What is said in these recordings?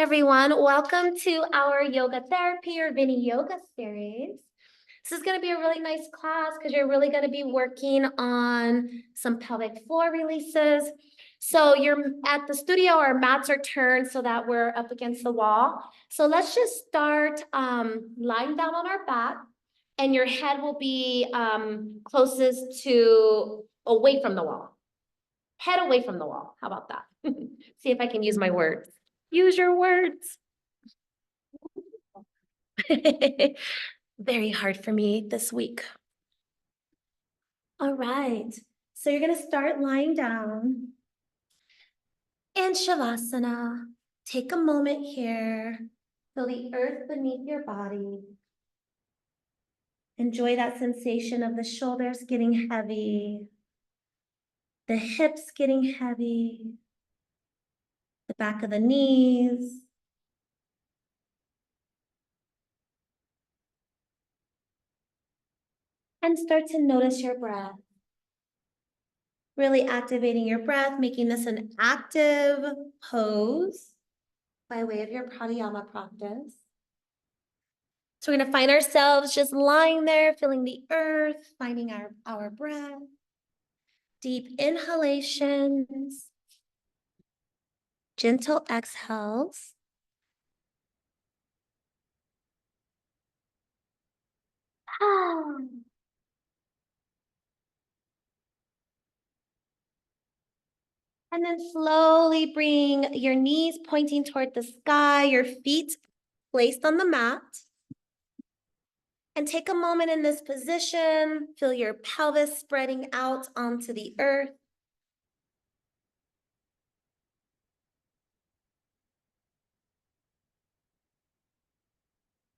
everyone. Welcome to our yoga therapy or Viniyoga series. This is going to be a really nice class because you're really going to be working on some pelvic floor releases. So you're at the studio, our mats are turned so that we're up against the wall. So let's just start lying down on our back, and your head will be closest to away from the wall. Head away from the wall. How about that? See if I can use my words. Use your words. Very hard for me this week. All right. So you're going to start lying down in Shavasana. Take a moment here. Feel the earth beneath your body. Enjoy that sensation of the shoulders getting heavy, the hips getting heavy, the back of the knees. And start to notice your breath. Really activating your breath, making this an active pose by way of your pranayama practice. So we're going to find ourselves just lying there, feeling the earth, finding our breath. Deep inhalations, gentle exhales. And then slowly bring your knees pointing toward the sky, your feet placed on the mat. And take a moment in this position. Feel your pelvis spreading out onto the earth.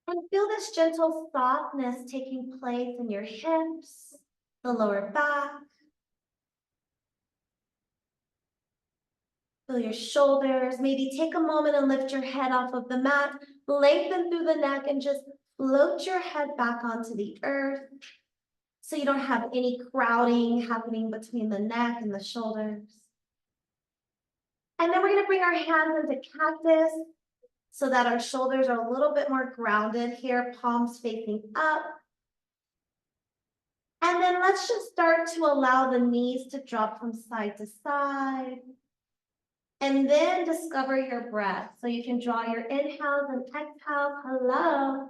And feel this gentle softness taking place in your hips, the lower back. Feel your shoulders. Maybe take a moment and lift your head off of the mat. Lengthen through the neck and just float your head back onto the earth so you don't have any crowding happening between the neck and the shoulders. And then we're going to bring our hands into cactus so that our shoulders are a little bit more grounded here, palms facing up. And then let's just start to allow the knees to drop from side to side. And then discover your breath. So you can draw your inhales and exhales, hello,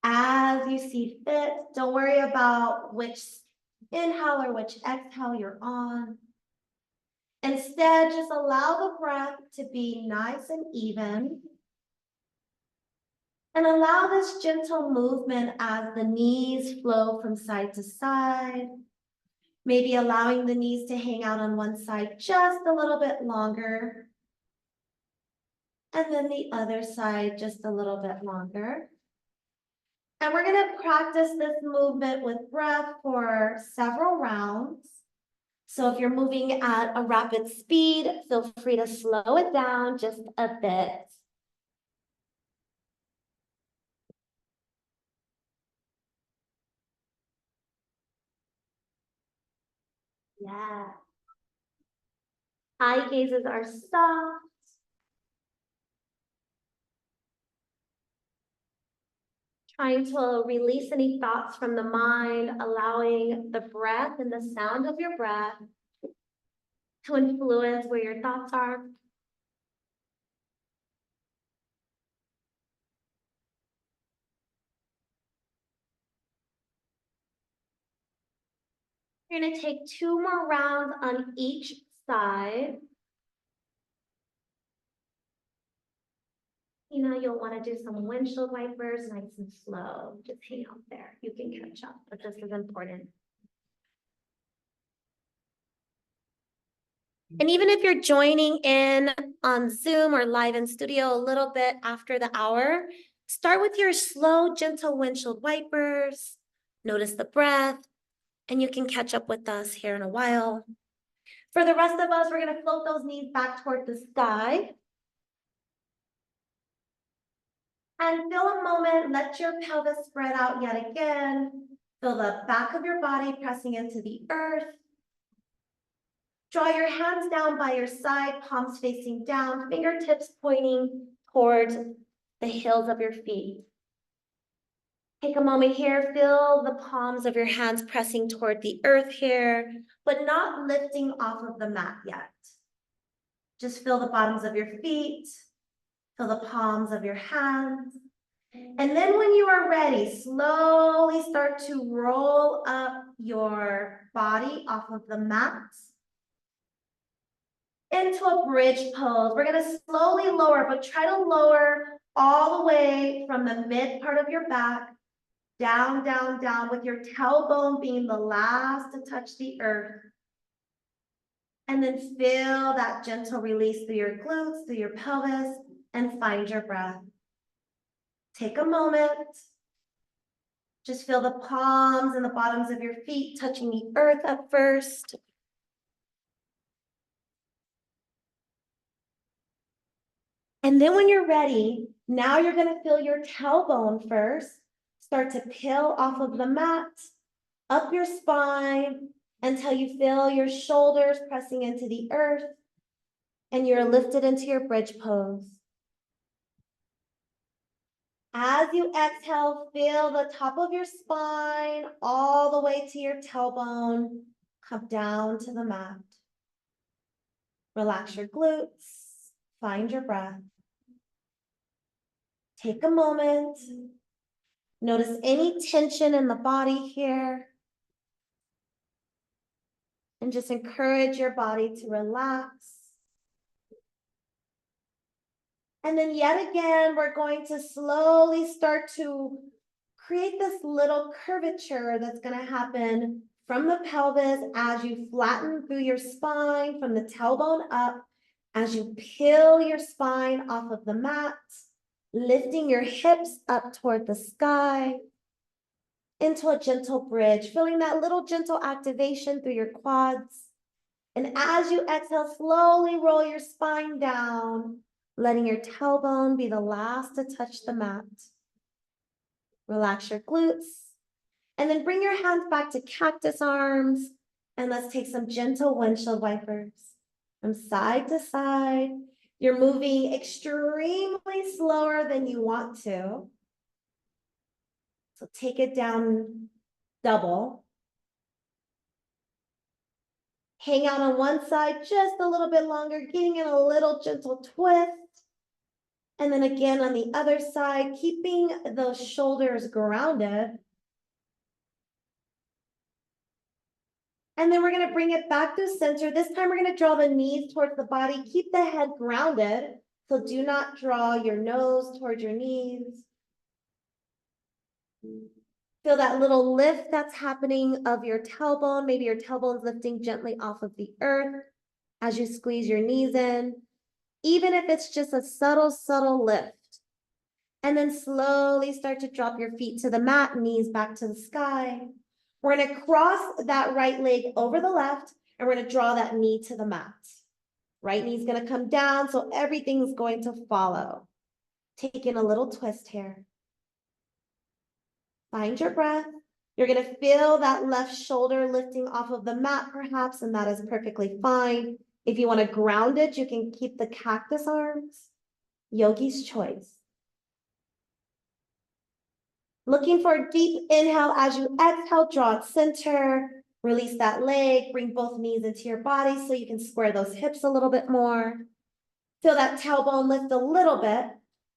as you see fit. Don't worry about which inhale or which exhale you're on. Instead, just allow the breath to be nice and even. And allow this gentle movement as the knees flow from side to side. Maybe allowing the knees to hang out on one side just a little bit longer. And then the other side just a little bit longer. And we're going to practice this movement with breath for several rounds. So if you're moving at a rapid speed, feel free to slow it down just a bit. Yeah. Eye gazes are soft. Trying to release any thoughts from the mind, allowing the breath and the sound of your breath to influence where your thoughts are. You're going to take 2 more rounds on each side. You know, you'll want to do some windshield wipers, nice and slow. Just hang out there. You can catch up, but this is important. And even if you're joining in on Zoom or live in studio a little bit after the hour, start with your slow, gentle windshield wipers. Notice the breath, and you can catch up with us here in a while. For the rest of us, we're going to float those knees back toward the sky. And feel a moment, let your pelvis spread out yet again. Feel the back of your body pressing into the earth. Draw your hands down by your side, palms facing down, fingertips pointing towards the heels of your feet. Take a moment here, feel the palms of your hands pressing toward the earth here, but not lifting off of the mat yet. Just feel the bottoms of your feet, feel the palms of your hands. And then when you are ready, slowly start to roll up your body off of the mat into a bridge pose. We're gonna slowly lower, but try to lower all the way from the mid part of your back, down, down, down, with your tailbone being the last to touch the earth. And then feel that gentle release through your glutes, through your pelvis, and find your breath. Take a moment. Just feel the palms and the bottoms of your feet touching the earth up first. And then when you're ready, now you're gonna feel your tailbone first. Start to peel off of the mat, up your spine, until you feel your shoulders pressing into the earth, and you're lifted into your bridge pose. As you exhale, feel the top of your spine all the way to your tailbone. Come down to the mat. Relax your glutes. Find your breath. Take a moment. Notice any tension in the body here. And just encourage your body to relax. And then yet again, we're going to slowly start to create this little curvature that's going to happen from the pelvis as you flatten through your spine from the tailbone up, as you peel your spine off of the mat, lifting your hips up toward the sky into a gentle bridge, feeling that little gentle activation through your quads. And as you exhale, slowly roll your spine down, letting your tailbone be the last to touch the mat. Relax your glutes, and then bring your hands back to cactus arms, and let's take some gentle windshield wipers from side to side. You're moving extremely slower than you want to. So take it down double. Hang out on one side just a little bit longer, getting in a little gentle twist. And then again on the other side, keeping those shoulders grounded. And then we're going to bring it back to center. This time we're going to draw the knees towards the body. Keep the head grounded. So do not draw your nose towards your knees. Feel that little lift that's happening of your tailbone. Maybe your tailbone's lifting gently off of the earth as you squeeze your knees in. Even if it's just a subtle, subtle lift. And then slowly start to drop your feet to the mat, knees back to the sky. We're going to cross that right leg over the left, and we're going to draw that knee to the mat. Right knee's going to come down, so everything's going to follow. Taking a little twist here. Find your breath. You're going to feel that left shoulder lifting off of the mat, perhaps, and that is perfectly fine. If you want to ground it, you can keep the cactus arms. Yogi's choice. Looking for a deep inhale as you exhale, draw it center, release that leg, bring both knees into your body so you can square those hips a little bit more. Feel that tailbone lift a little bit,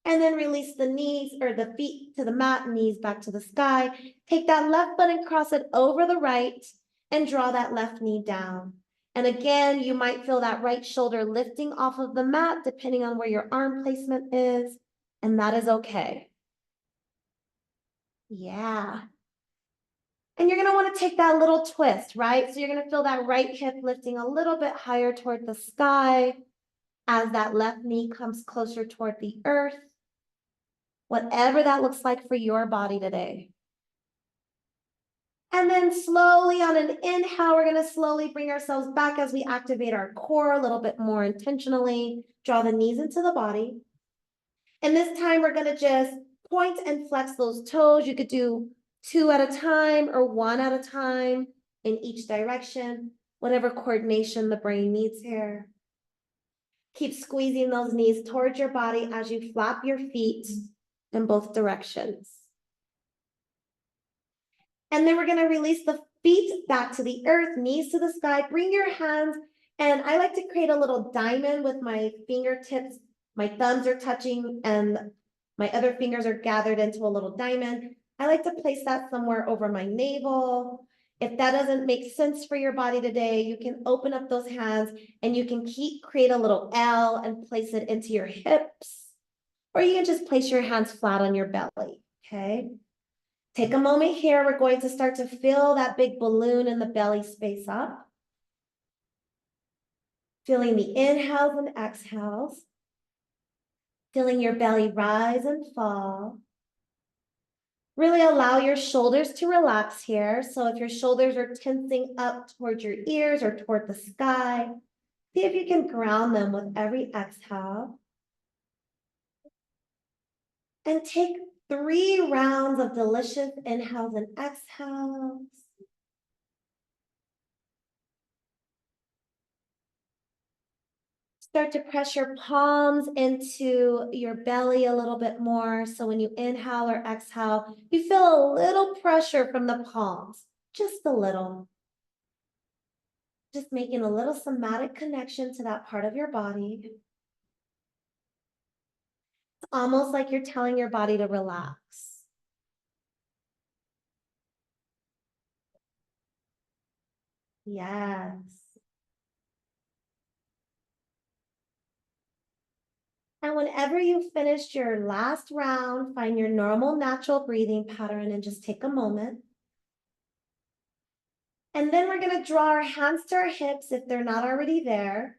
and then release the knees or the feet to the mat, knees back to the sky. Take that left foot and cross it over the right and draw that left knee down. And again, you might feel that right shoulder lifting off of the mat depending on where your arm placement is, and that is okay. Yeah. And you're going to want to take that little twist, right? So you're going to feel that right hip lifting a little bit higher toward the sky as that left knee comes closer toward the earth. Whatever that looks like for your body today. And then slowly on an inhale, we're going to slowly bring ourselves back as we activate our core a little bit more intentionally. Draw the knees into the body. And this time we're going to just point and flex those toes. You could do 2 at a time or 1 at a time in each direction, whatever coordination the brain needs here. Keep squeezing those knees towards your body as you flap your feet in both directions. And then we're going to release the feet back to the earth, knees to the sky. Bring your hands, and I like to create a little diamond with my fingertips. My thumbs are touching and my other fingers are gathered into a little diamond. I like to place that somewhere over my navel. If that doesn't make sense for your body today, you can open up those hands and you can create a little L and place it into your hips, or you can just place your hands flat on your belly, okay? Take a moment here. We're going to start to fill that big balloon in the belly space up. Feeling the inhales and exhales. Feeling your belly rise and fall. Really allow your shoulders to relax here. So if your shoulders are tensing up towards your ears or toward the sky, see if you can ground them with every exhale. And take 3 rounds of delicious inhales and exhales. Start to press your palms into your belly a little bit more. So when you inhale or exhale, you feel a little pressure from the palms, just a little. Just making a little somatic connection to that part of your body. It's almost like you're telling your body to relax. Yes. And whenever you've finished your last round, find your normal, natural breathing pattern and just take a moment. And then we're going to draw our hands to our hips if they're not already there.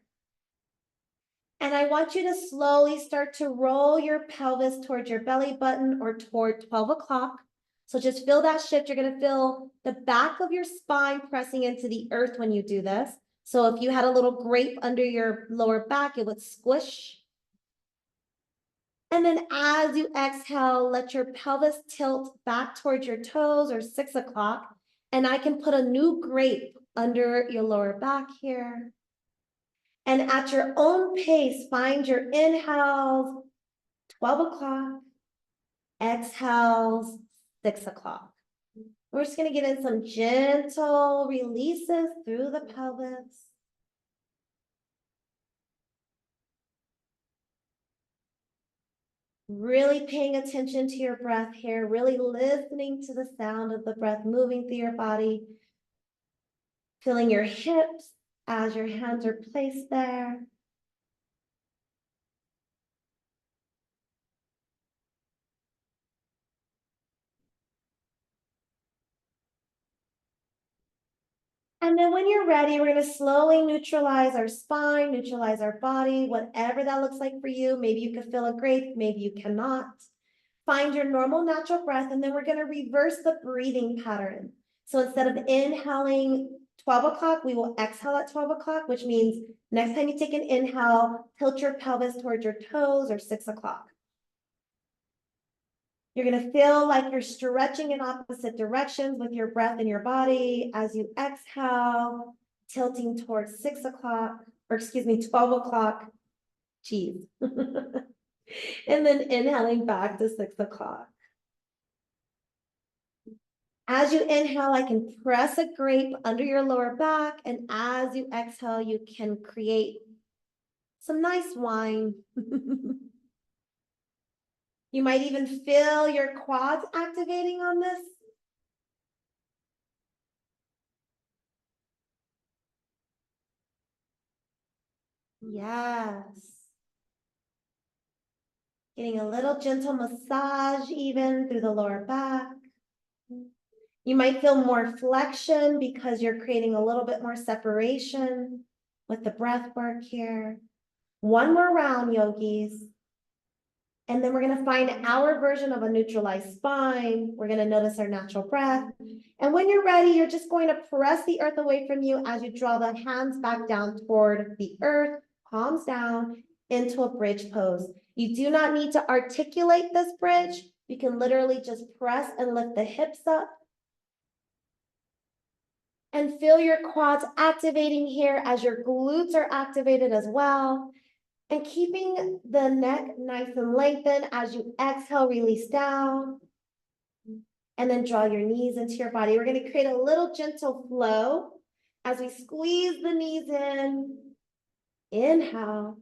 And I want you to slowly start to roll your pelvis towards your belly button or toward 12 o'clock. So just feel that shift. You're going to feel the back of your spine pressing into the earth when you do this. So if you had a little grape under your lower back, it would squish. And then as you exhale, let your pelvis tilt back towards your toes or 6 o'clock. And I can put a new grape under your lower back here. And at your own pace, find your inhales, 12 o'clock, exhales, 6 o'clock. We're just going to get in some gentle releases through the pelvis. Really paying attention to your breath here, really listening to the sound of the breath moving through your body. Feeling your hips as your hands are placed there. And then when you're ready, we're going to slowly neutralize our spine, neutralize our body, whatever that looks like for you. Maybe you can feel a grape, maybe you cannot. Find your normal natural breath, and then we're going to reverse the breathing pattern. So instead of inhaling 12 o'clock, we will exhale at 12 o'clock, which means next time you take an inhale, tilt your pelvis towards your toes or 6 o'clock. You're going to feel like you're stretching in opposite directions with your breath in your body as you exhale, tilting towards 6 o'clock, or excuse me, 12 o'clock. Geez. And then inhaling back to 6 o'clock. As you inhale, I can press a grape under your lower back. And as you exhale, you can create some nice wine. You might even feel your quads activating on this. Yes. Getting a little gentle massage even through the lower back. You might feel more flexion because you're creating a little bit more separation with the breath work here. One more round, yogis. And then we're going to find our version of a neutralized spine. We're going to notice our natural breath. And when you're ready, you're just going to press the earth away from you as you draw the hands back down toward the earth, palms down, into a bridge pose. You do not need to articulate this bridge. You can literally just press and lift the hips up. And feel your quads activating here as your glutes are activated as well. And keeping the neck nice and lengthened as you exhale, release down. And then draw your knees into your body. We're going to create a little gentle flow as we squeeze the knees in. Inhale.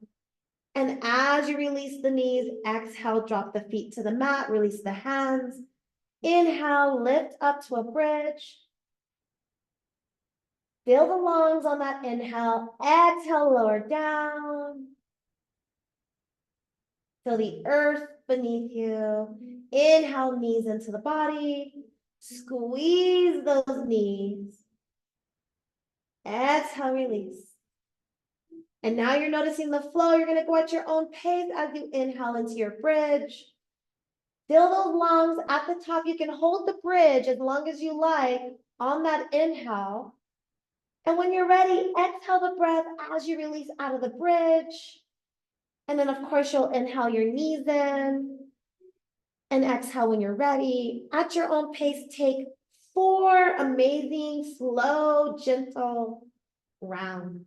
And as you release the knees, exhale, drop the feet to the mat, release the hands. Inhale, lift up to a bridge. Feel the lungs on that inhale. Exhale, lower down. Feel the earth beneath you. Inhale, knees into the body. Squeeze those knees. Exhale, release. And now you're noticing the flow. You're going to go at your own pace as you inhale into your bridge. Fill those lungs at the top. You can hold the bridge as long as you like on that inhale. And when you're ready, exhale the breath as you release out of the bridge. And then, of course, you'll inhale your knees in and exhale when you're ready. At your own pace, take 4 amazing, slow, gentle rounds.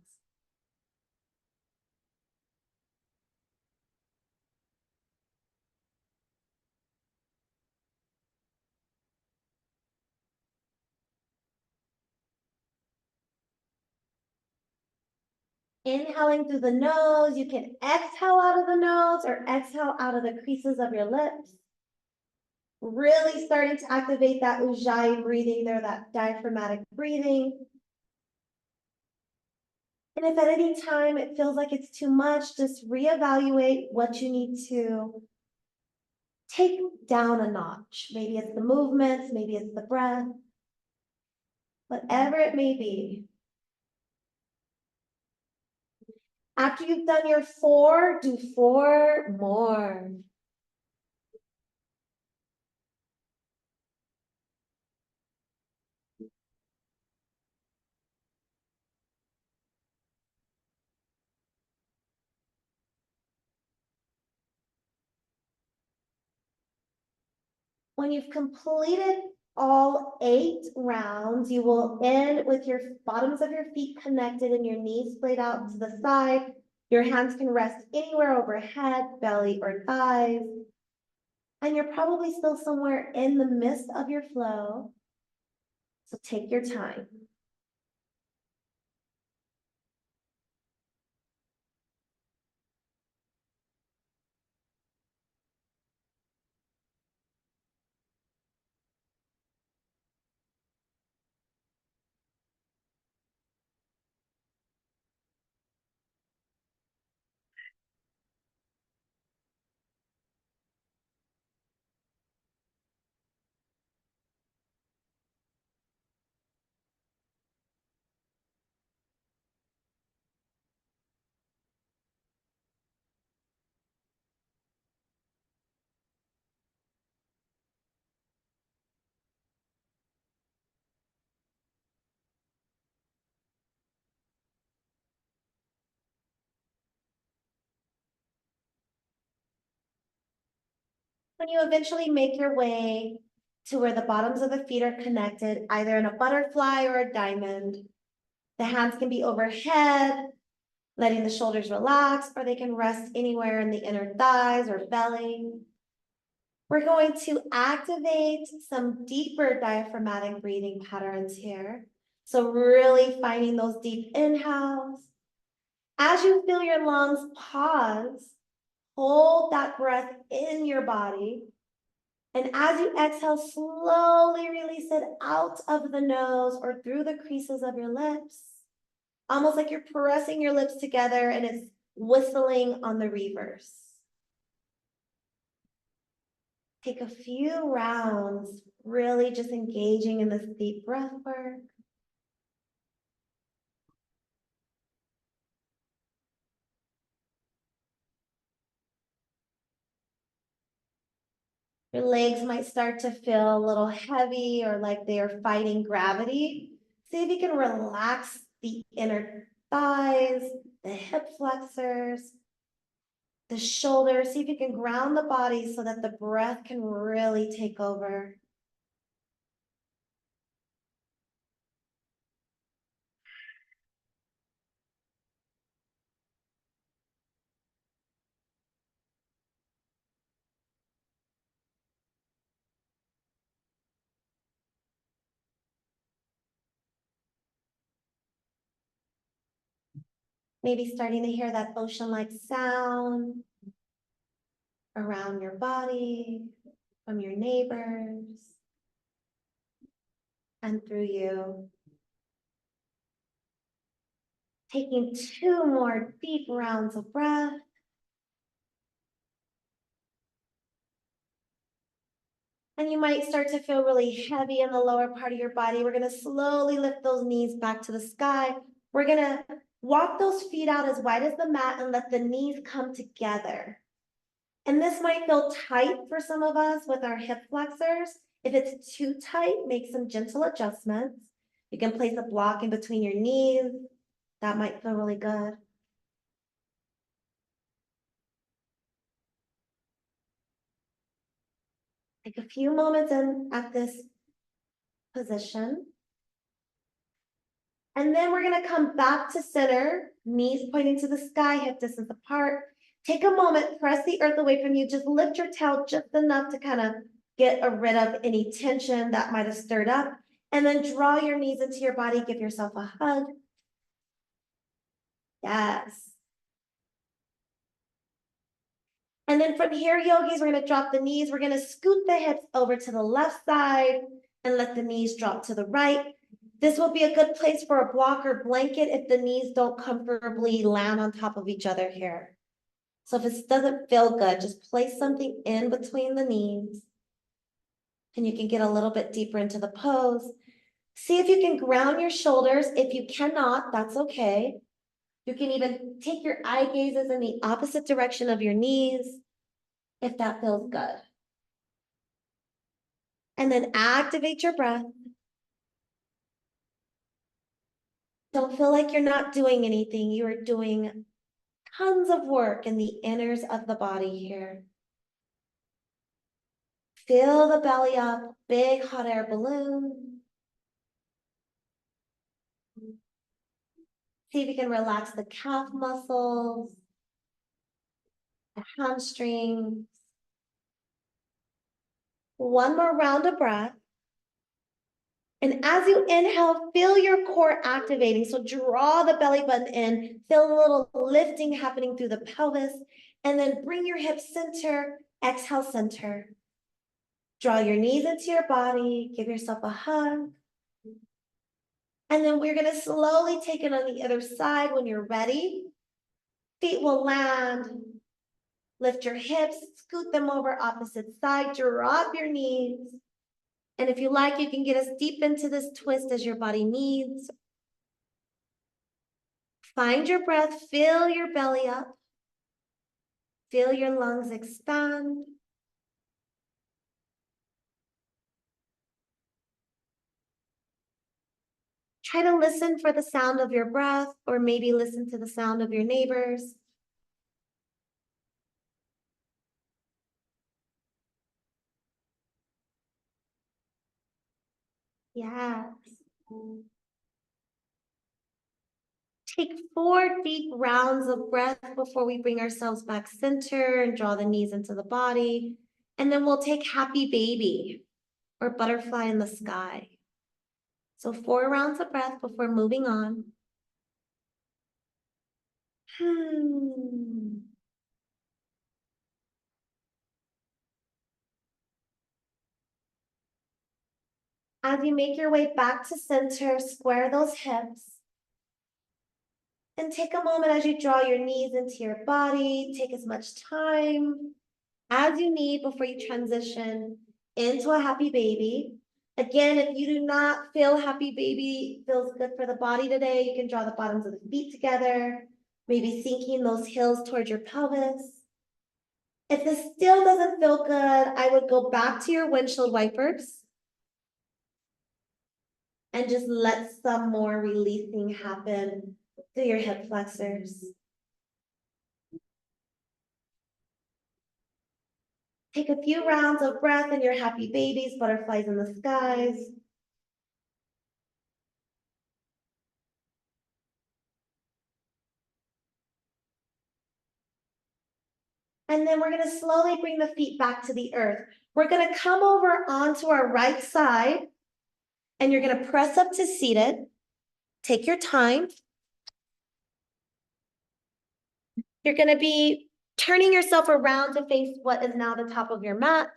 Inhaling through the nose, you can exhale out of the nose or exhale out of the creases of your lips. Really starting to activate that ujjayi breathing there, that diaphragmatic breathing. And if at any time it feels like it's too much, just reevaluate what you need to take down a notch. Maybe it's the movements, maybe it's the breath, whatever it may be. After you've done your 4, do 4 more. When you've completed all 8 rounds, you will end with your bottoms of your feet connected and your knees splayed out to the side. Your hands can rest anywhere overhead, belly or thighs. And you're probably still somewhere in the midst of your flow. So take your time. When you eventually make your way to where the bottoms of the feet are connected, either in a butterfly or a diamond, the hands can be overhead, letting the shoulders relax, or they can rest anywhere in the inner thighs or belly. We're going to activate some deeper diaphragmatic breathing patterns here. So really finding those deep inhales. As you feel your lungs pause, hold that breath in your body. And as you exhale, slowly release it out of the nose or through the creases of your lips. Almost like you're pressing your lips together and it's whistling on the reverse. Take a few rounds, really just engaging in this deep breath work. Your legs might start to feel a little heavy or like they are fighting gravity. See if you can relax the inner thighs, the hip flexors, the shoulders. See if you can ground the body so that the breath can really take over. Maybe starting to hear that ocean-like sound around your body, from your neighbors, and through you. Taking 2 more deep rounds of breath. And you might start to feel really heavy in the lower part of your body. We're gonna slowly lift those knees back to the sky. We're gonna walk those feet out as wide as the mat and let the knees come together. And this might feel tight for some of us with our hip flexors. If it's too tight, make some gentle adjustments. You can place a block in between your knees. That might feel really good. Take a few moments in at this position. And then we're gonna come back to center, knees pointing to the sky, hip distance apart. Take a moment, press the earth away from you. Just lift your tail just enough to kind of get rid of any tension that might have stirred up. And then draw your knees into your body, give yourself a hug. Yes. And then from here, yogis, we're gonna drop the knees. We're gonna scoot the hips over to the left side and let the knees drop to the right. This will be a good place for a block or blanket if the knees don't comfortably land on top of each other here. So if it doesn't feel good, just place something in between the knees and you can get a little bit deeper into the pose. See if you can ground your shoulders. If you cannot, that's okay. You can even take your eye gazes in the opposite direction of your knees if that feels good. And then activate your breath. Don't feel like you're not doing anything. You are doing tons of work in the inners of the body here. Fill the belly up, big hot air balloon. See if you can relax the calf muscles, the hamstrings. One more round of breath. And as you inhale, feel your core activating. So draw the belly button in, feel a little lifting happening through the pelvis, and then bring your hips center, exhale center. Draw your knees into your body, give yourself a hug. And then we're gonna slowly take it on the other side when you're ready. Feet will land. Lift your hips, scoot them over opposite side, drop your knees. And if you like, you can get as deep into this twist as your body needs. Find your breath, fill your belly up. Feel your lungs expand. Try to listen for the sound of your breath, or maybe listen to the sound of your neighbors. Yes. Take 4 deep rounds of breath before we bring ourselves back center and draw the knees into the body. And then we'll take happy baby or butterfly in the sky. So 4 rounds of breath before moving on. As you make your way back to center, square those hips. And take a moment as you draw your knees into your body. Take as much time as you need before you transition into a happy baby. Again, if you do not feel happy baby feels good for the body today, you can draw the bottoms of the feet together, maybe sinking those heels towards your pelvis. If this still doesn't feel good, I would go back to your windshield wipers and just let some more releasing happen through your hip flexors. Take a few rounds of breath in your happy babies, butterflies in the skies. And then we're gonna slowly bring the feet back to the earth. We're gonna come over onto our right side and you're gonna press up to seated. Take your time. You're going to be turning yourself around to face what is now the top of your mat.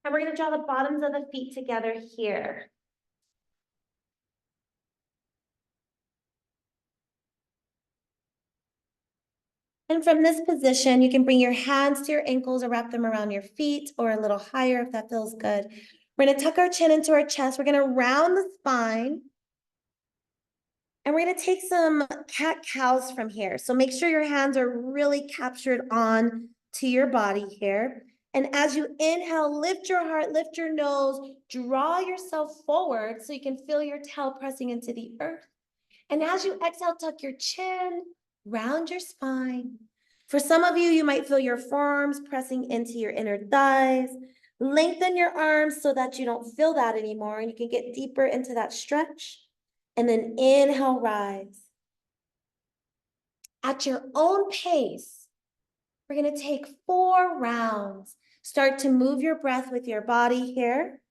And we're going to draw the bottoms of the feet together here. And from this position, you can bring your hands to your ankles or wrap them around your feet or a little higher if that feels good. We're going to tuck our chin into our chest. We're going to round the spine. And we're going to take some cat-cows from here. So make sure your hands are really captured on to your body here. And as you inhale, lift your heart, lift your nose, draw yourself forward so you can feel your tail pressing into the earth. And as you exhale, tuck your chin, round your spine. For some of you, you might feel your forearms pressing into your inner thighs. Lengthen your arms so that you don't feel that anymore and you can get deeper into that stretch. And then inhale, rise. At your own pace, we're going to take 4 rounds. Start to move your breath with your body here.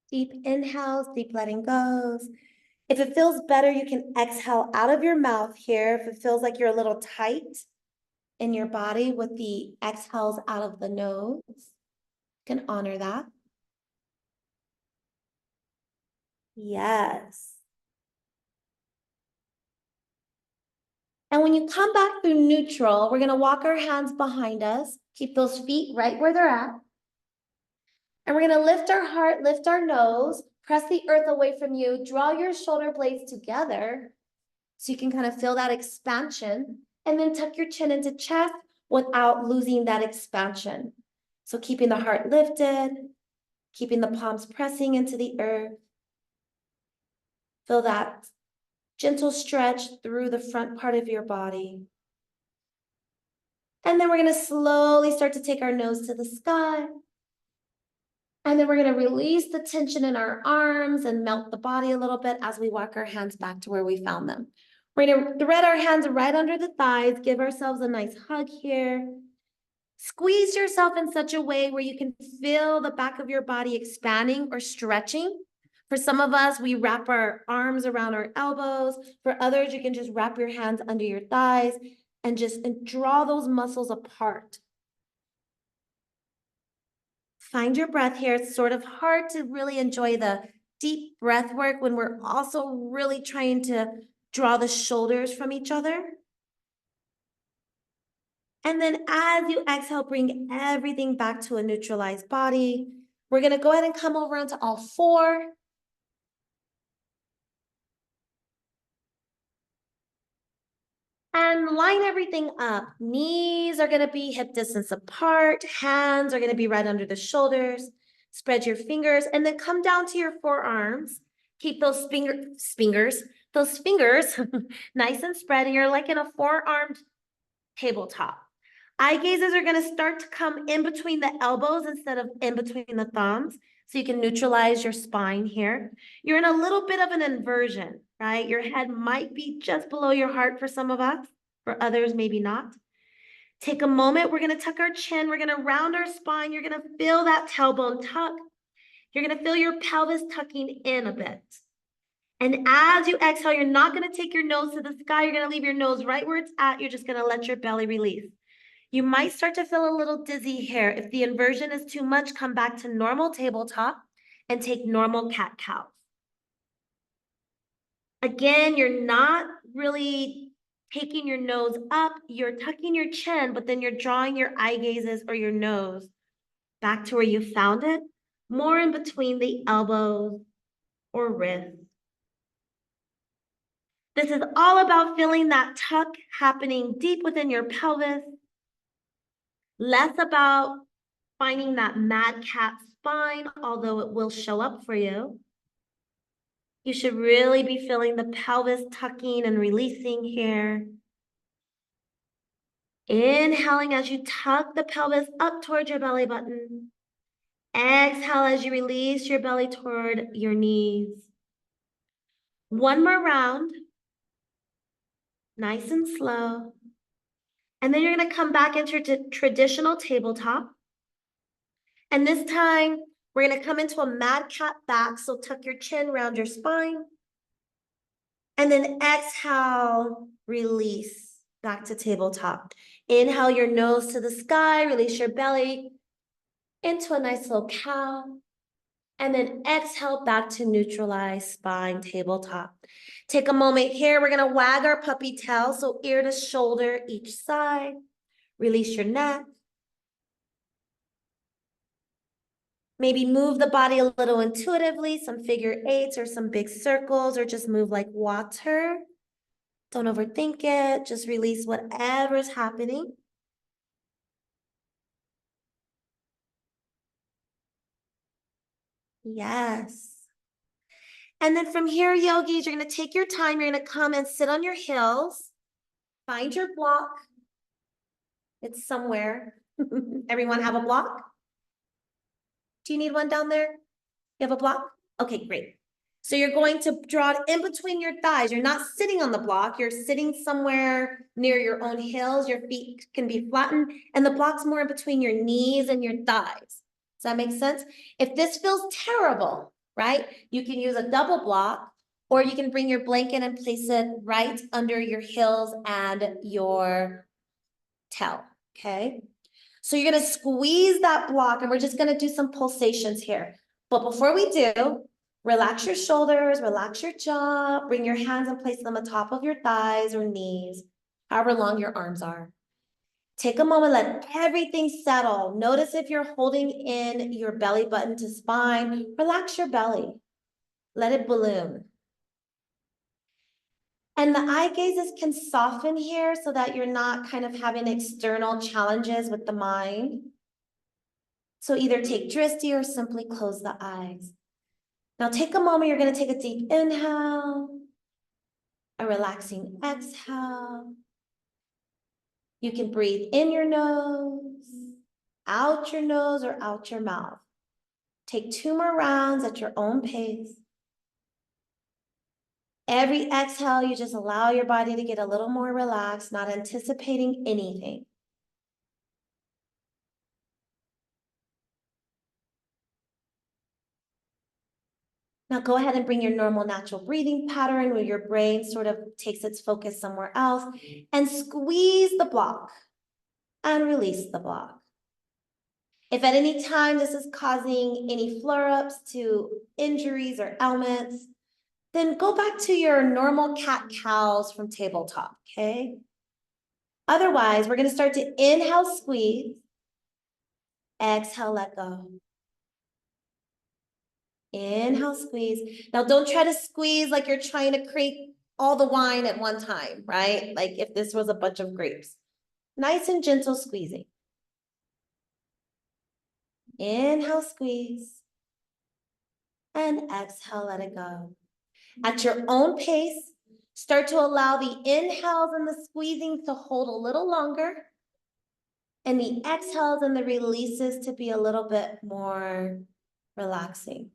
Deep inhales, deep letting goes. If it feels better, you can exhale out of your mouth here. If it feels like you're a little tight in your body with the exhales out of the nose, you can honor that. Yes. And when you come back through neutral, we're going to walk our hands behind us. Keep those feet right where they're at. And we're going to lift our heart, lift our nose, press the earth away from you, draw your shoulder blades together so you can kind of feel that expansion, and then tuck your chin into chest without losing that expansion. So keeping the heart lifted, keeping the palms pressing into the earth. Feel that gentle stretch through the front part of your body. And then we're going to slowly start to take our nose to the sky. And then we're going to release the tension in our arms and melt the body a little bit as we walk our hands back to where we found them. We're going to thread our hands right under the thighs, give ourselves a nice hug here. Squeeze yourself in such a way where you can feel the back of your body expanding or stretching. For some of us, we wrap our arms around our elbows. For others, you can just wrap your hands under your thighs and just draw those muscles apart. Find your breath here. It's sort of hard to really enjoy the deep breath work when we're also really trying to draw the shoulders from each other. And then as you exhale, bring everything back to a neutralized body. We're going to go ahead and come over onto all 4. And line everything up. Knees are going to be hip distance apart. Hands are going to be right under the shoulders. Spread your fingers and then come down to your forearms. Keep those fingers nice and spread. And you're like in a four-armed tabletop. Eye gazes are going to start to come in between the elbows instead of in between the thumbs. So you can neutralize your spine here. You're in a little bit of an inversion, right? Your head might be just below your heart for some of us, for others, maybe not. Take a moment. We're going to tuck our chin. We're going to round our spine. You're going to feel that tailbone tuck. You're going to feel your pelvis tucking in a bit. And as you exhale, you're not going to take your nose to the sky. You're going to leave your nose right where it's at. You're just going to let your belly release. You might start to feel a little dizzy here. If the inversion is too much, come back to normal tabletop and take normal cat-cow. Again, you're not really taking your nose up. You're tucking your chin, but then you're drawing your eye gazes or your nose back to where you found it, more in between the elbows or wrists. This is all about feeling that tuck happening deep within your pelvis, less about finding that mad cat spine, although it will show up for you. You should really be feeling the pelvis tucking and releasing here. Inhaling as you tuck the pelvis up towards your belly button. Exhale as you release your belly toward your knees. One more round. Nice and slow. And then you're gonna come back into traditional tabletop. And this time, we're gonna come into a madcap back, so tuck your chin around your spine. And then exhale, release back to tabletop. Inhale your nose to the sky, release your belly into a nice little cow. And then exhale back to neutralize spine tabletop. Take a moment here. We're gonna wag our puppy tail, so ear to shoulder each side. Release your neck. Maybe move the body a little intuitively, some figure eights or some big circles, or just move like water. Don't overthink it. Just release whatever's happening. Yes. And then from here, yogis, you're going to take your time. You're going to come and sit on your heels. Find your block. It's somewhere. Everyone have a block? Do you need one down there? You have a block? Okay, great. So you're going to draw it in between your thighs. You're not sitting on the block. You're sitting somewhere near your own heels. Your feet can be flattened, and the block's more in between your knees and your thighs. Does that make sense? If this feels terrible, right, you can use a double block, or you can bring your blanket and place it right under your heels and your tail, okay? So you're gonna squeeze that block, and we're just gonna do some pulsations here. But before we do, relax your shoulders, relax your jaw, bring your hands and place them atop of your thighs or knees, however long your arms are. Take a moment, let everything settle. Notice if you're holding in your belly button to spine, relax your belly. Let it balloon. And the eye gazes can soften here so that you're not kind of having external challenges with the mind. So either take drishti or simply close the eyes. Now take a moment, you're gonna take a deep inhale, a relaxing exhale. You can breathe in your nose, out your nose, or out your mouth. Take 2 more rounds at your own pace. Every exhale, you just allow your body to get a little more relaxed, not anticipating anything. Now go ahead and bring your normal natural breathing pattern where your brain sort of takes its focus somewhere else, and squeeze the block and release the block. If at any time this is causing any flare-ups to injuries or ailments, then go back to your normal cat-cows from tabletop, okay? Otherwise, we're gonna start to inhale, squeeze, exhale, let go. Inhale, squeeze. Now don't try to squeeze like you're trying to create all the wine at one time, right? Like if this was a bunch of grapes. Nice and gentle squeezing. Inhale, squeeze. And exhale, let it go. At your own pace, start to allow the inhales and the squeezing to hold a little longer, and the exhales and the releases to be a little bit more relaxing.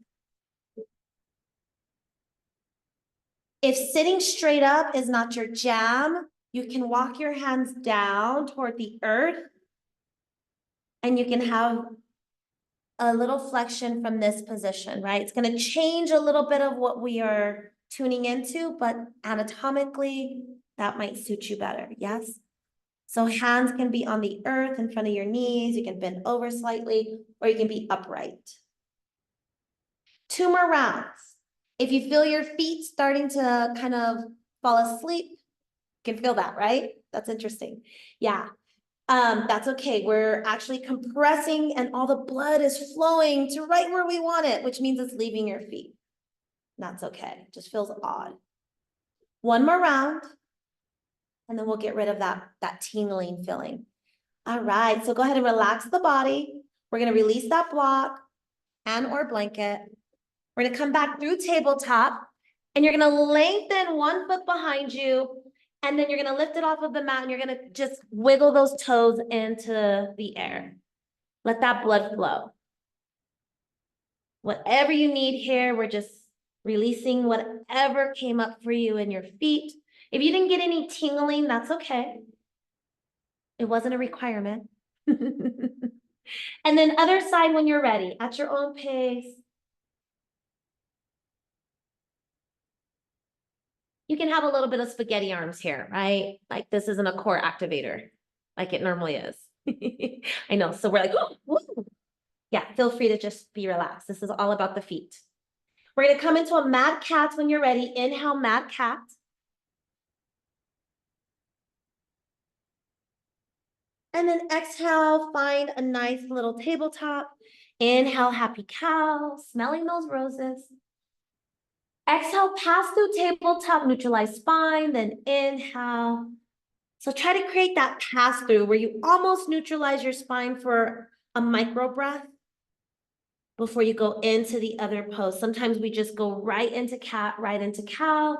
If sitting straight up is not your jam, you can walk your hands down toward the earth, and you can have a little flexion from this position, right? It's going to change a little bit of what we are tuning into, but anatomically, that might suit you better, yes? So hands can be on the earth in front of your knees, you can bend over slightly, or you can be upright. 2 more rounds. If you feel your feet starting to kind of fall asleep, you can feel that, right? That's interesting. Yeah. That's okay. We're actually compressing and all the blood is flowing to right where we want it, which means it's leaving your feet. That's okay. It just feels odd. 1 more round, and then we'll get rid of that tingling feeling. All right, so go ahead and relax the body. We're gonna release that block and or blanket. We're gonna come back through tabletop, and you're gonna lengthen 1 foot behind you, and then you're gonna lift it off of the mat, and you're gonna just wiggle those toes into the air. Let that blood flow. Whatever you need here, we're just releasing whatever came up for you in your feet. If you didn't get any tingling, that's okay. It wasn't a requirement. And then other side when you're ready, at your own pace. You can have a little bit of spaghetti arms here, right? Like this isn't a core activator like it normally is. I know, so we're like, woo. Yeah, feel free to just be relaxed. This is all about the feet. We're gonna come into a mad cat when you're ready. Inhale, mad cat. And then exhale, find a nice little tabletop. Inhale, happy cow, smelling those roses. Exhale, pass through tabletop, neutralize spine, then inhale. So try to create that pass through where you almost neutralize your spine for a micro breath before you go into the other pose. Sometimes we just go right into cat, right into cow,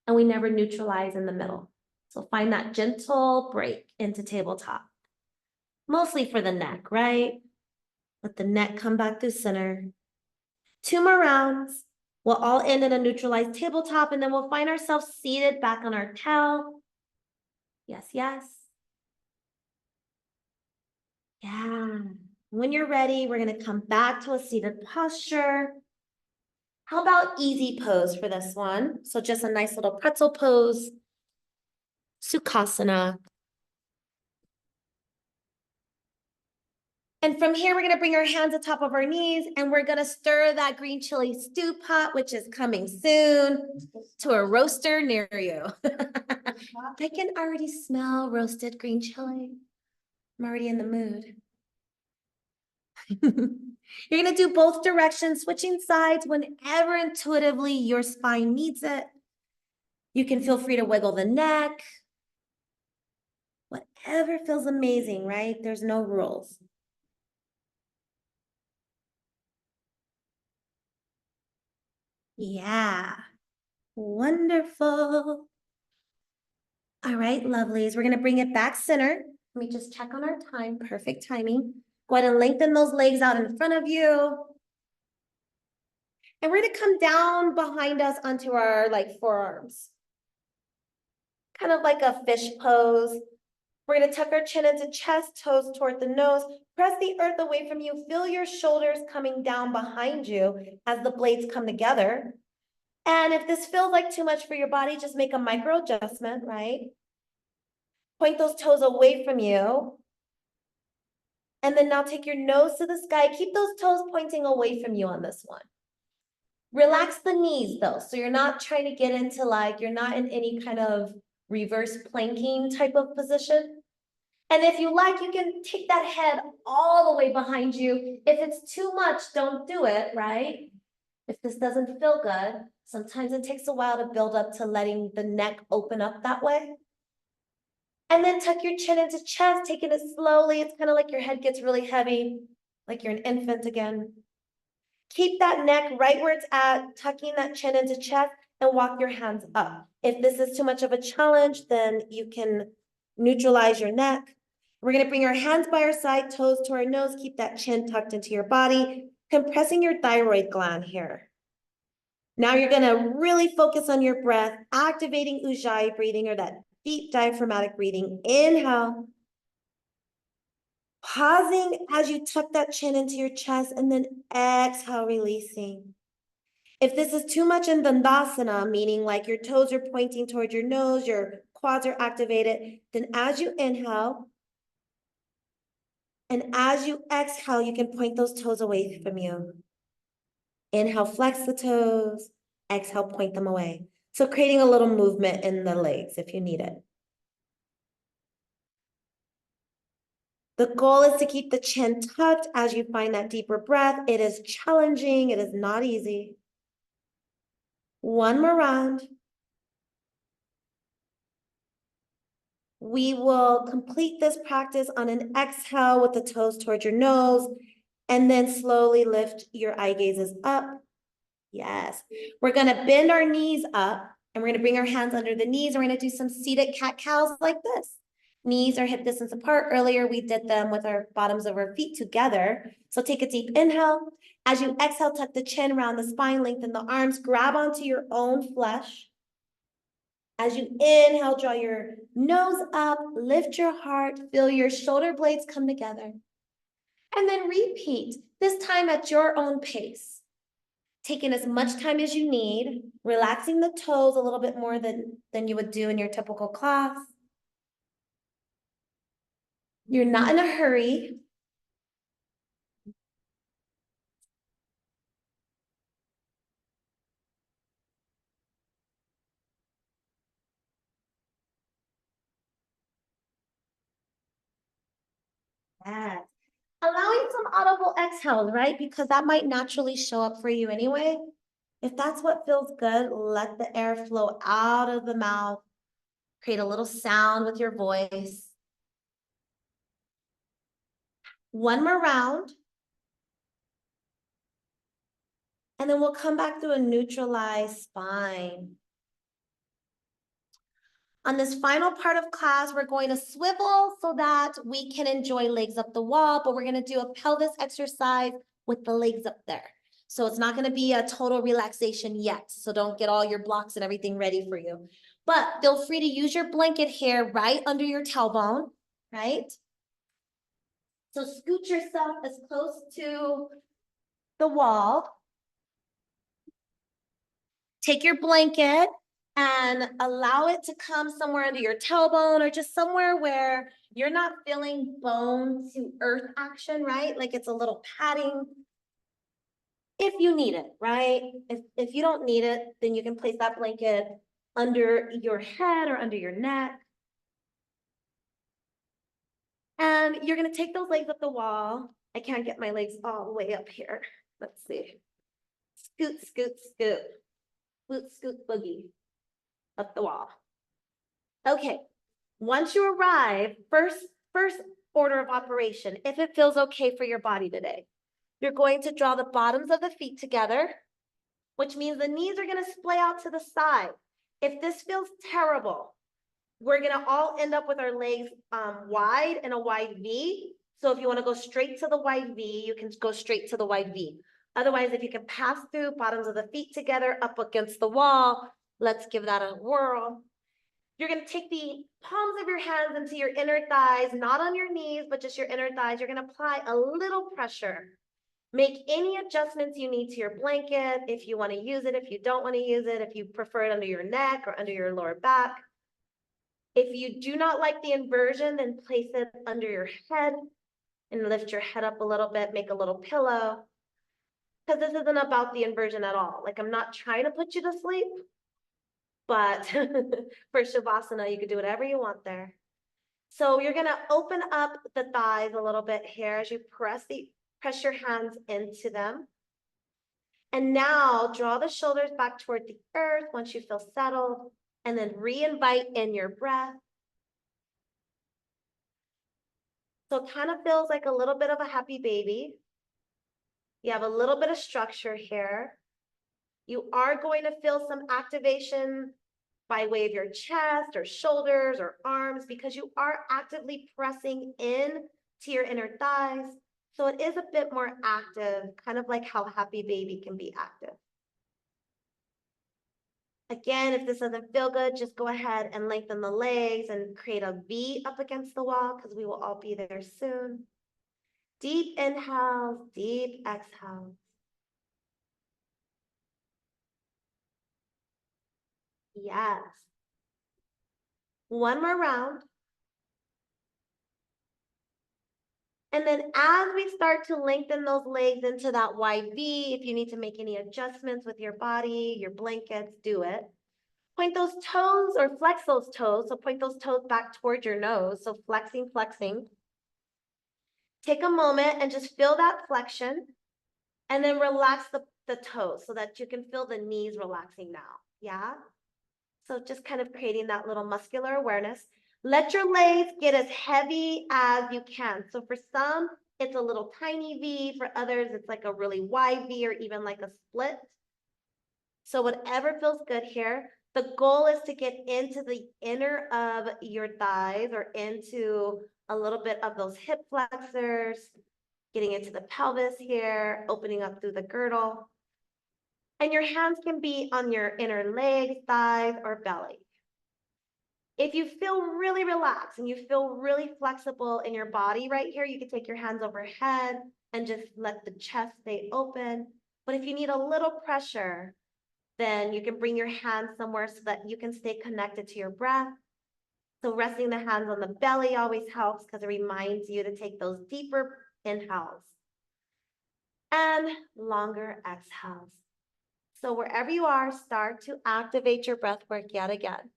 and we never neutralize in the middle. So find that gentle break into tabletop. Mostly for the neck, right? Let the neck come back through center. 2 more rounds. We'll all end in a neutralized tabletop, and then we'll find ourselves seated back on our towel. Yes, yes. Yeah. When you're ready, we're going to come back to a seated posture. How about easy pose for this one? So just a nice little pretzel pose, Sukhasana. And from here, we're going to bring our hands atop of our knees, and we're going to stir that green chili stew pot, which is coming soon, to a roaster near you. I can already smell roasted green chili. I'm already in the mood. You're going to do both directions, switching sides whenever intuitively your spine needs it. You can feel free to wiggle the neck. Whatever feels amazing, right? There's no rules. Yeah, wonderful. All right, lovelies, we're gonna bring it back center. Let me just check on our time, perfect timing. Go ahead and lengthen those legs out in front of you. And we're gonna come down behind us onto our forearms. Kind of like a fish pose. We're gonna tuck our chin into chest, toes toward the nose. Press the earth away from you. Feel your shoulders coming down behind you as the blades come together. And if this feels like too much for your body, just make a micro adjustment, right? Point those toes away from you. And then now take your nose to the sky. Keep those toes pointing away from you on this one. Relax the knees though. So you're not trying to get into you're not in any kind of reverse planking type of position. And if you like, you can take that head all the way behind you. If it's too much, don't do it, right? If this doesn't feel good, sometimes it takes a while to build up to letting the neck open up that way. And then tuck your chin into chest, taking it slowly. It's kind of like your head gets really heavy, like you're an infant again. Keep that neck right where it's at, tucking that chin into chest, and walk your hands up. If this is too much of a challenge, then you can neutralize your neck. We're gonna bring our hands by our side, toes to our nose, keep that chin tucked into your body, compressing your thyroid gland here. Now you're gonna really focus on your breath, activating Ujjayi breathing or that deep diaphragmatic breathing. Inhale. Pausing as you tuck that chin into your chest, and then exhale, releasing. If this is too much in Dandasana, meaning like your toes are pointing towards your nose, your quads are activated, then as you inhale, and as you exhale, you can point those toes away from you. Inhale, flex the toes. Exhale, point them away. So creating a little movement in the legs if you need it. The goal is to keep the chin tucked as you find that deeper breath. It is challenging. It is not easy. One more round. We will complete this practice on an exhale with the toes towards your nose, and then slowly lift your eye gazes up. Yes. We're going to bend our knees up, and we're going to bring our hands under the knees. We're going to do some seated cat-cows like this. Knees are hip distance apart. Earlier, we did them with our bottoms of our feet together. So take a deep inhale. As you exhale, tuck the chin around the spine, lengthen the arms, grab onto your own flesh. As you inhale, draw your nose up, lift your heart, feel your shoulder blades come together. And then repeat, this time at your own pace. Taking as much time as you need, relaxing the toes a little bit more than you would do in your typical class. You're not in a hurry. Yes. Allowing some audible exhales, right? Because that might naturally show up for you anyway. If that's what feels good, let the air flow out of the mouth. Create a little sound with your voice. One more round. And then we'll come back to a neutralized spine. On this final part of class, we're going to swivel so that we can enjoy legs up the wall, but we're going to do a pelvis exercise with the legs up there. So it's not going to be a total relaxation yet. So don't get all your blocks and everything ready for you. But feel free to use your blanket here right under your tailbone, right? So scoot yourself as close to the wall. Take your blanket and allow it to come somewhere under your tailbone or just somewhere where you're not feeling bone to earth action, right? Like it's a little padding. If you need it, right? If you don't need it, then you can place that blanket under your head or under your neck. And you're gonna take those legs up the wall. I can't get my legs all the way up here. Let's see. Scoot, scoot, scoot. Scoot, scoot, boogie. Up the wall. Okay, once you arrive, first order of operation, if it feels okay for your body today, you're going to draw the bottoms of the feet together, which means the knees are gonna splay out to the side. If this feels terrible, we're gonna all end up with our legs wide in a wide V. So if you wanna go straight to the wide V, you can go straight to the wide V. Otherwise, if you can pass through bottoms of the feet together up against the wall, let's give that a whirl. You're gonna take the palms of your hands into your inner thighs, not on your knees, but just your inner thighs. You're gonna apply a little pressure. Make any adjustments you need to your blanket, if you wanna use it, if you don't wanna use it, if you prefer it under your neck or under your lower back. If you do not like the inversion, then place it under your head and lift your head up a little bit, make a little pillow. Because this isn't about the inversion at all. Like I'm not trying to put you to sleep, but for Shavasana, you could do whatever you want there. So you're gonna open up the thighs a little bit here as you press your hands into them. And now draw the shoulders back toward the earth once you feel settled, and then re-invite in your breath. So it kind of feels like a little bit of a happy baby. You have a little bit of structure here. You are going to feel some activation by way of your chest or shoulders or arms because you are actively pressing in to your inner thighs. So it is a bit more active, kind of like how a happy baby can be active. Again, if this doesn't feel good, just go ahead and lengthen the legs and create a V up against the wall because we will all be there soon. Deep inhales, deep exhales. Yes. One more round. And then as we start to lengthen those legs into that wide V, if you need to make any adjustments with your body, your blankets, do it. Point those toes or flex those toes. So point those toes back towards your nose. So flexing, flexing. Take a moment and just feel that flexion and then relax the toes so that you can feel the knees relaxing now. Yeah. So just kind of creating that little muscular awareness. Let your legs get as heavy as you can. So for some, it's a little tiny V. For others, it's like a really wide V or even like a split. So whatever feels good here. The goal is to get into the inner of your thighs or into a little bit of those hip flexors, getting into the pelvis here, opening up through the girdle. And your hands can be on your inner legs, thighs, or belly. If you feel really relaxed and you feel really flexible in your body right here, you can take your hands overhead and just let the chest stay open. But if you need a little pressure, then you can bring your hands somewhere so that you can stay connected to your breath. So resting the hands on the belly always helps because it reminds you to take those deeper inhales and longer exhales. So wherever you are, start to activate your breath work yet again.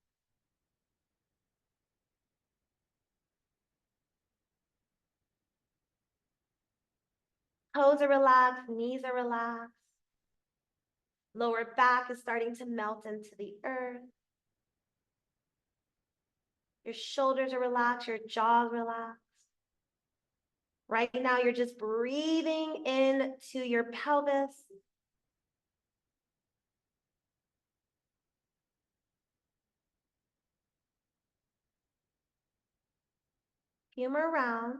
Toes are relaxed, knees are relaxed. Lower back is starting to melt into the earth. Your shoulders are relaxed, your jaw is relaxed. Right now, you're just breathing into your pelvis. Few more rounds.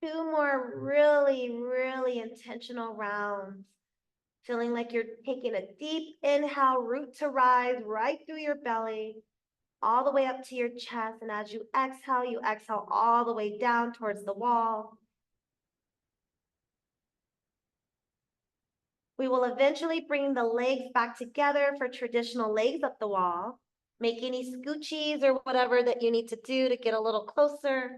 Two more really intentional rounds. Feeling like you're taking a deep inhale, root to rise right through your belly, all the way up to your chest. And as you exhale all the way down towards the wall. We will eventually bring the legs back together for traditional legs up the wall. Make any scoochies or whatever that you need to do to get a little closer.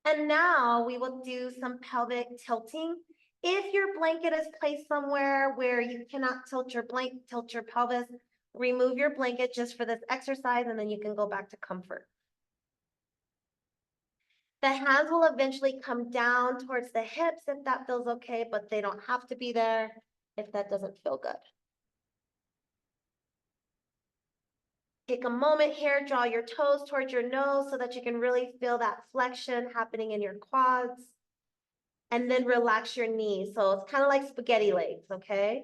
And now we will do some pelvic tilting. If your blanket is placed somewhere where you cannot tilt your pelvis, remove your blanket just for this exercise, and then you can go back to comfort. The hands will eventually come down towards the hips if that feels okay, but they don't have to be there if that doesn't feel good. Take a moment here, draw your toes towards your nose so that you can really feel that flexion happening in your quads. And then relax your knees. So it's kind of like spaghetti legs, okay?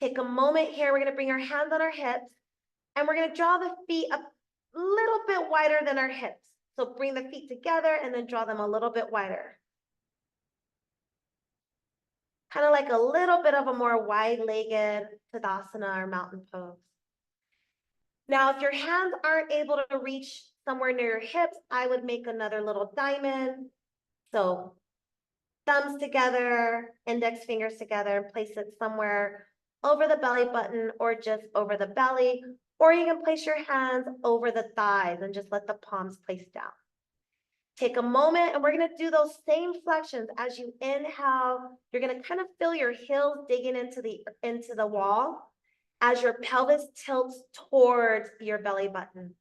Take a moment here. We're going to bring our hands on our hips and we're going to draw the feet a little bit wider than our hips. So bring the feet together and then draw them a little bit wider. Kind of like a little bit of a more wide-legged Tadasana or mountain pose. Now, if your hands aren't able to reach somewhere near your hips, I would make another little diamond. So thumbs together, index fingers together, and place it somewhere over the belly button or just over the belly, or you can place your hands over the thighs and just let the palms place down. Take a moment and we're going to do those same flexions. As you inhale, you're going to kind of feel your heels digging into the wall as your pelvis tilts towards your belly button.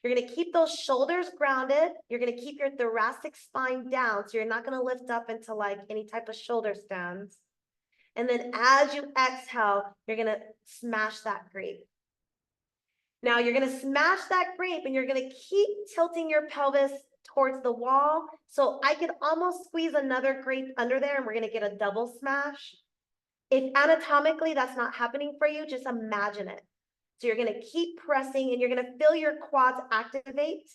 You're going to keep those shoulders grounded. You're going to keep your thoracic spine down. So you're not going to lift up into like any type of shoulder stands. And then as you exhale, you're going to smash that grape. Now you're going to smash that grape and you're going to keep tilting your pelvis towards the wall. So I could almost squeeze another grape under there and we're going to get a double smash. If anatomically that's not happening for you, just imagine it. So you're going to keep pressing and you're going to feel your quads activate.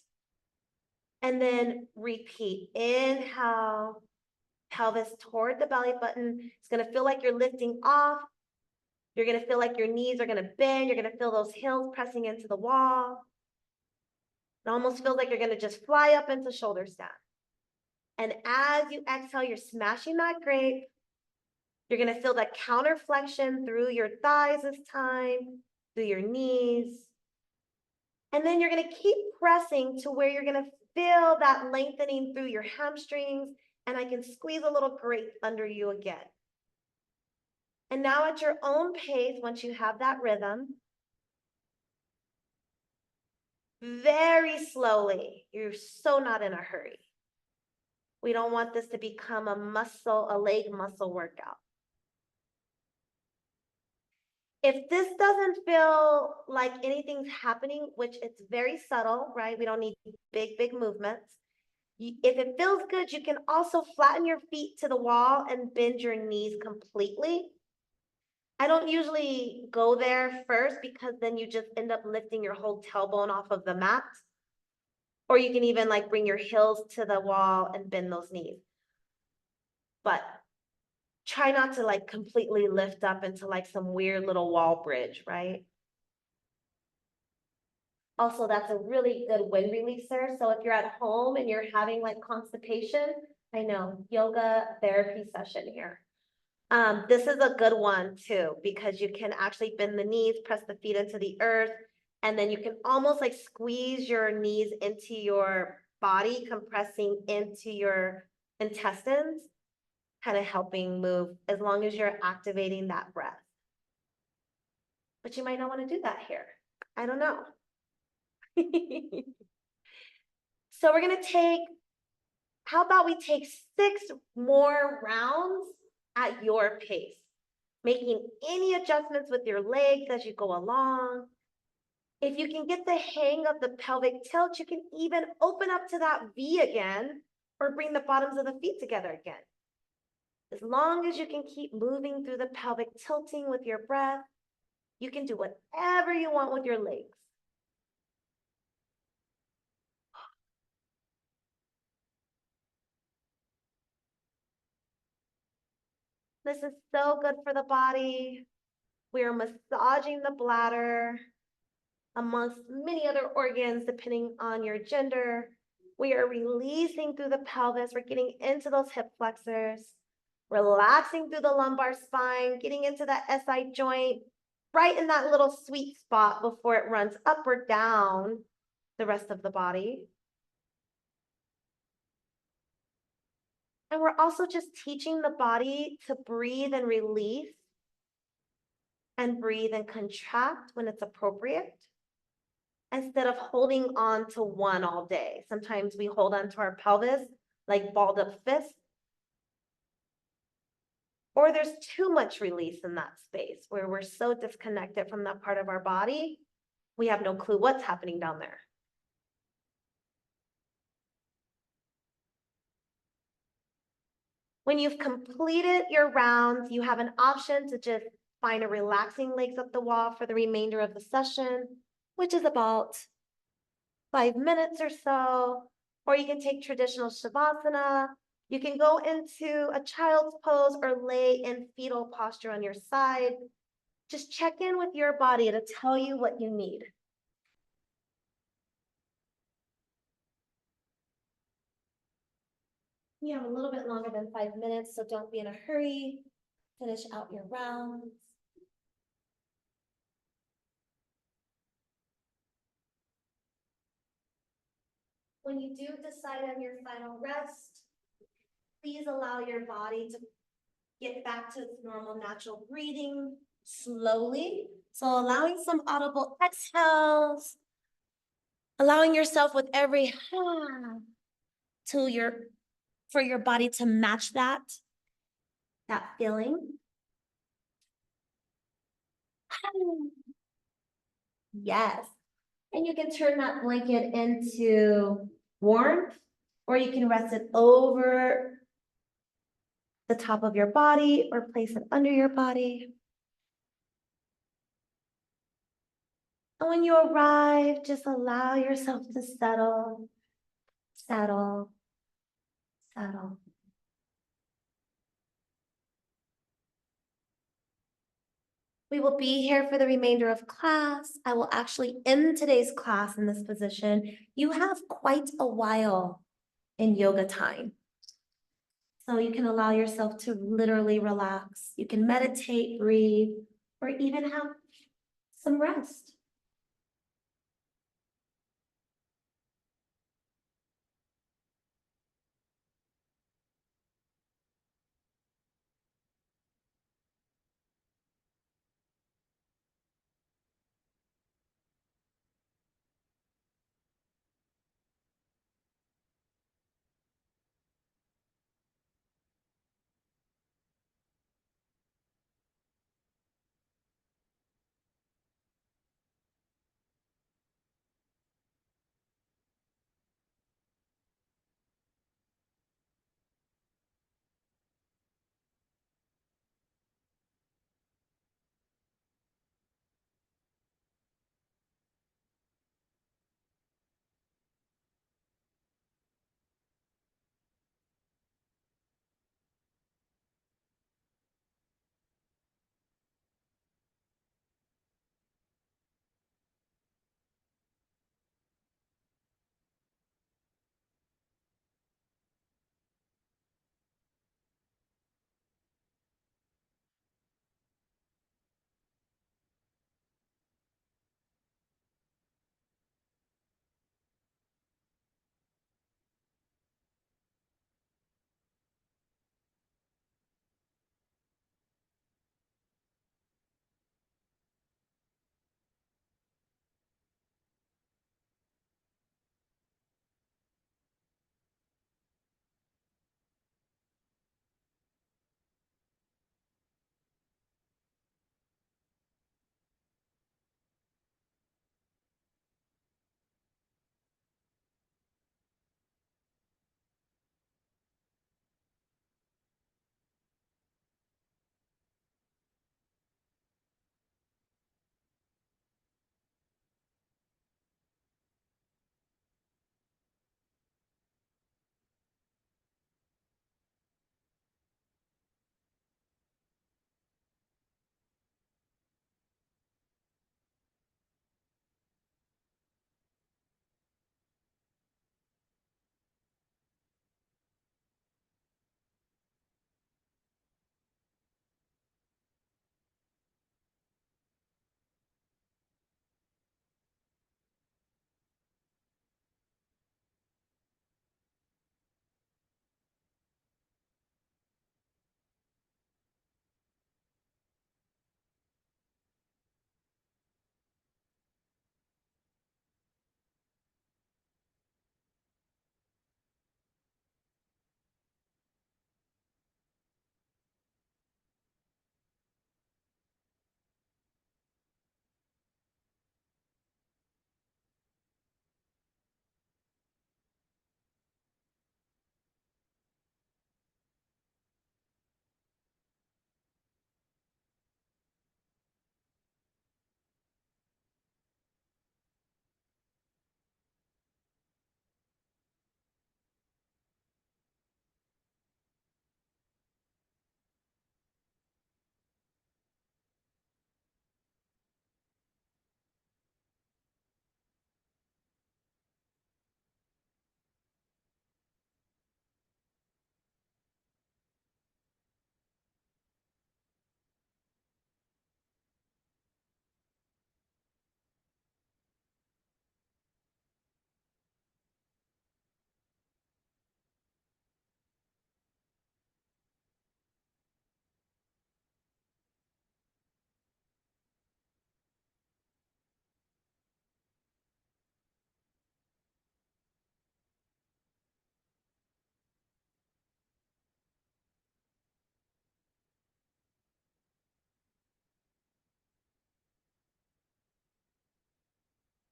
And then repeat. Inhale, pelvis toward the belly button. It's going to feel like you're lifting off. You're going to feel like your knees are going to bend. You're going to feel those heels pressing into the wall. It almost feels like you're going to just fly up into shoulder stand. And as you exhale, you're smashing that grape. You're going to feel that counter flexion through your thighs this time, through your knees. And then you're going to keep pressing to where you're going to feel that lengthening through your hamstrings. And I can squeeze a little grape under you again. And now at your own pace, once you have that rhythm, very slowly, you're so not in a hurry. We don't want this to become a leg muscle workout. If this doesn't feel like anything's happening, which it's very subtle, right? We don't need big movements. If it feels good, you can also flatten your feet to the wall and bend your knees completely. I don't usually go there first because then you just end up lifting your whole tailbone off of the mat. Or you can even like bring your heels to the wall and bend those knees. But try not to like completely lift up into like some weird little wall bridge, right? Also, that's a really good wind releaser. So if you're at home and you're having like constipation, I know, yoga therapy session here. This is a good one too, because you can actually bend the knees, press the feet into the earth, and then you can almost like squeeze your knees into your body, compressing into your intestines, kind of helping move as long as you're activating that breath. But you might not want to do that here. I don't know. So we're gonna take, how about we take 6 more rounds at your pace, making any adjustments with your legs as you go along. If you can get the hang of the pelvic tilt, you can even open up to that V again, or bring the bottoms of the feet together again. As long as you can keep moving through the pelvic tilting with your breath, you can do whatever you want with your legs. This is so good for the body. We are massaging the bladder amongst many other organs, depending on your gender. We are releasing through the pelvis. We're getting into those hip flexors, relaxing through the lumbar spine, getting into that SI joint, right in that little sweet spot before it runs up or down the rest of the body. And we're also just teaching the body to breathe and release, and breathe and contract when it's appropriate, instead of holding on to one all day. Sometimes we hold on to our pelvis like balled up fists, or there's too much release in that space where we're so disconnected from that part of our body, we have no clue what's happening down there. When you've completed your rounds, you have an option to just find a relaxing legs up the wall for the remainder of the session, which is about 5 minutes or so, or you can take traditional Shavasana. You can go into a child's pose or lay in fetal posture on your side. Just check in with your body to tell you what you need. You have a little bit longer than 5 minutes, so don't be in a hurry. Finish out your rounds. When you do decide on your final rest, please allow your body to get back to its normal natural breathing slowly. So allowing some audible exhales, allowing yourself with every for your body to match that feeling. Yes. And you can turn that blanket into warmth, or you can rest it over the top of your body or place it under your body. And when you arrive, just allow yourself to settle, settle, settle. We will be here for the remainder of class. I will actually end today's class in this position. You have quite a while in yoga time. So you can allow yourself to literally relax. You can meditate, breathe, or even have some rest.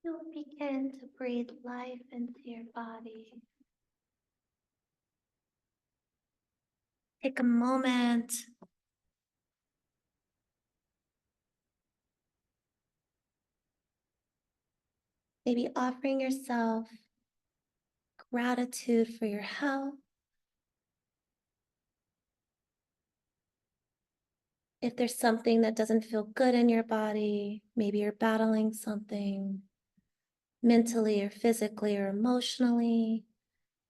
You'll begin to breathe life into your body. Take a moment. Maybe offering yourself gratitude for your health. If there's something that doesn't feel good in your body, maybe you're battling something mentally or physically or emotionally,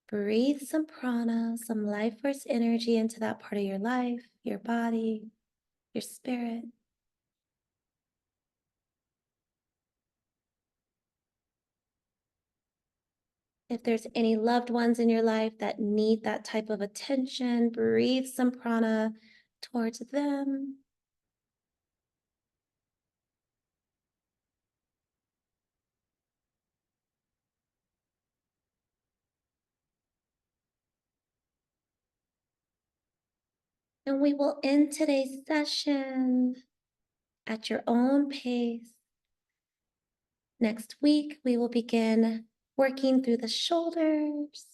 breathe some prana, some life force energy into that part of your life, your body, your spirit. If there's any loved ones in your life that need that type of attention, breathe some prana towards them. And we will end today's session at your own pace. Next week, we will begin working through the shoulders.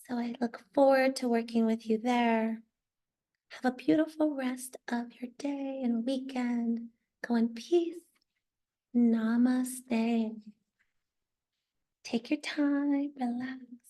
So I look forward to working with you there. Have a beautiful rest of your day and weekend. Go in peace. Namaste. Take your time, relax.